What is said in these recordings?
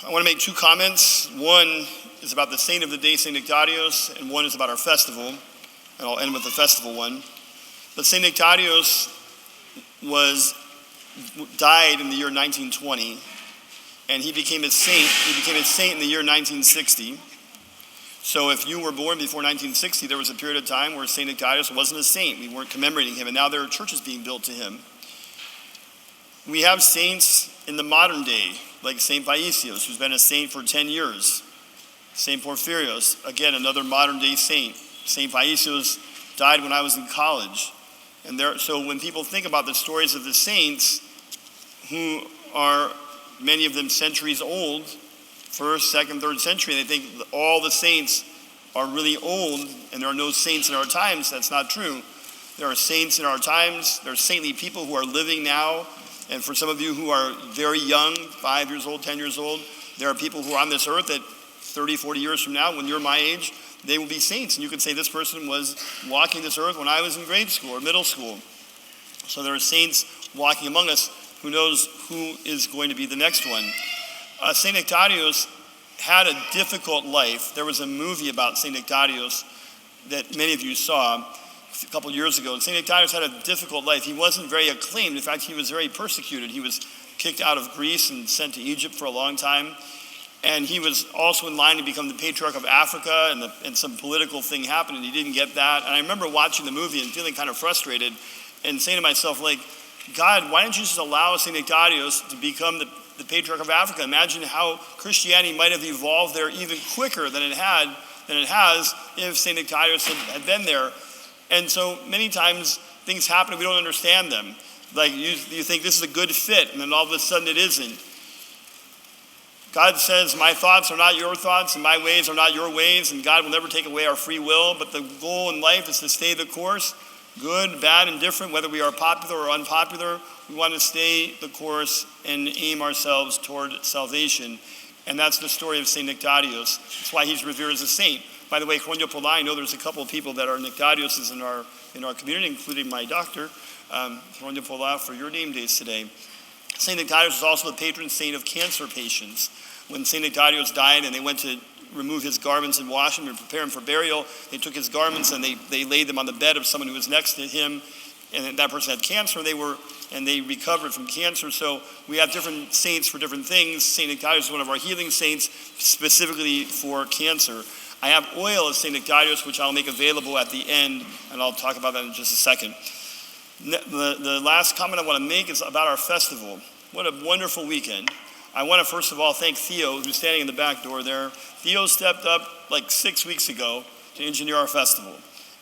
I want to make two comments. One is about the saint of the day, St. Nectarios, and one is about our festival, and I'll end with the festival one. But St. Nectarios died in the year 1920, and he became a saint. He became a saint in the year 1960. So if you were born before 1960, there was a period of time where St. Nectarios wasn't a saint. We weren't commemorating him, and now there are churches being built to him. We have saints in the modern day, like St. Paisios, who's been a saint for 10 years. St. Porphyrios, again, another modern day saint. St. Paisios died when I was in college. So when people think about the stories of the saints, who are many of them centuries old, first, second, third century, they think all the saints are really old and there are no saints in our times. That's not true. There are saints in our times. There are saintly people who are living now. And for some of you who are very young, 5 years old, 10 years old, there are people who are on this earth that 30, 40 years from now, when you're my age, they will be saints. And you can say, this person was walking this earth when I was in grade school or middle school. So there are saints walking among us. Who knows who is going to be the next one? St. Nectarios had a difficult life. There was a movie about St. Nectarios that many of you saw a couple years ago. St. Nectarios had a difficult life. He wasn't very acclaimed. In fact, he was very persecuted. He was kicked out of Greece and sent to Egypt for a long time. And he was also in line to become the Patriarch of Africa, and some political thing happened, and he didn't get that. And I remember watching the movie and feeling kind of frustrated and saying to myself, like, God, why didn't you just allow St. Nectarios to become the Patriarch of Africa? Imagine how Christianity might have evolved there even quicker than it has if St. Nectarios had been there. And so many times things happen and we don't understand them. Like you think this is a good fit, and then all of a sudden it isn't. God says, my thoughts are not your thoughts, and my ways are not your ways, and God will never take away our free will, but the goal in life is to stay the course, good, bad, and different, whether we are popular or unpopular. We want to stay the course and aim ourselves toward salvation. And that's the story of St. Nectarios. That's why he's revered as a saint. By the way, Chronio Pola, I know there's a couple of people that are Nectarioses in our community, including my doctor, Chronio Pola, for your name days today. St. Nectarios is also the patron saint of cancer patients. When St. Nectarios died and they went to remove his garments and wash him and prepare him for burial, they took his garments and they laid them on the bed of someone who was next to him, and that person had cancer, and they recovered from cancer. So we have different saints for different things. St. Nectarios is one of our healing saints, specifically for cancer. I have oil of St. Nectarios, which I'll make available at the end, and I'll talk about that in just a second. The last comment I want to make is about our festival. What a wonderful weekend. I want to first of all thank Theo, who's standing in the back door there. Theo stepped up like 6 weeks ago to engineer our festival.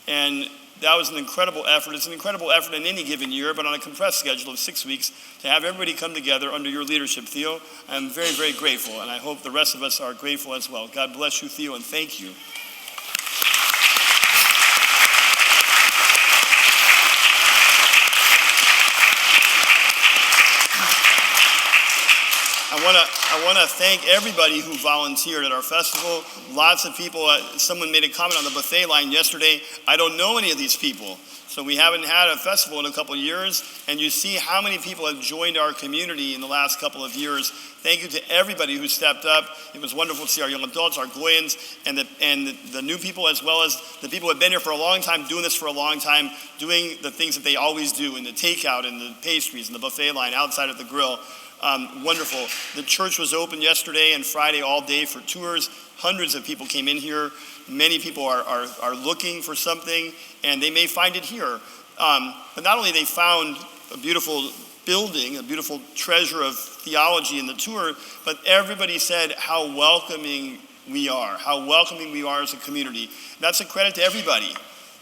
And that was an incredible effort. It's an incredible effort in any given year, but on a compressed schedule of 6 weeks, to have everybody come together under your leadership, Theo. I'm very, very grateful, and I hope the rest of us are grateful as well. God bless you, Theo, and thank you. I want to thank everybody who volunteered at our festival. Lots of people, someone made a comment on the buffet line yesterday. I don't know any of these people. So we haven't had a festival in a couple of years, and you see how many people have joined our community in the last couple of years. Thank you to everybody who stepped up. It was wonderful to see our young adults, our Goyans, and the new people, as well as the people who have been here for a long time, doing this for a long time, doing the things that they always do in the takeout and the pastries and the buffet line outside of the grill. Wonderful. The church was open yesterday and Friday all day for tours. Hundreds of people came in here. Many people are looking for something, and they may find it here. But not only they found a beautiful building, a beautiful treasure of theology in the tour, but everybody said how welcoming we are as a community. That's a credit to everybody.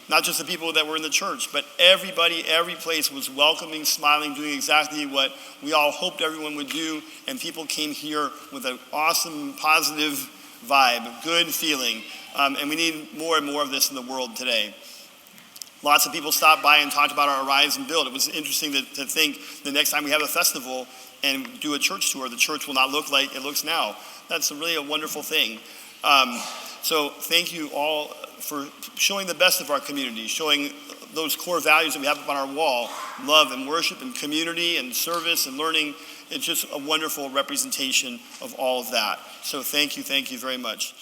Not just the people that were in the church, but everybody, every place was welcoming, smiling, doing exactly what we all hoped everyone would do. And people came here with an awesome, positive vibe, good feeling. And we need more and more of this in the world today. Lots of people stopped by and talked about our Arise and Build. It was interesting to think the next time we have a festival and do a church tour, the church will not look like it looks now. That's really a wonderful thing. So thank you all for showing the best of our community, showing those core values that we have up on our wall, love and worship and community and service and learning. it's just a wonderful representation of all of that. So thank you very much.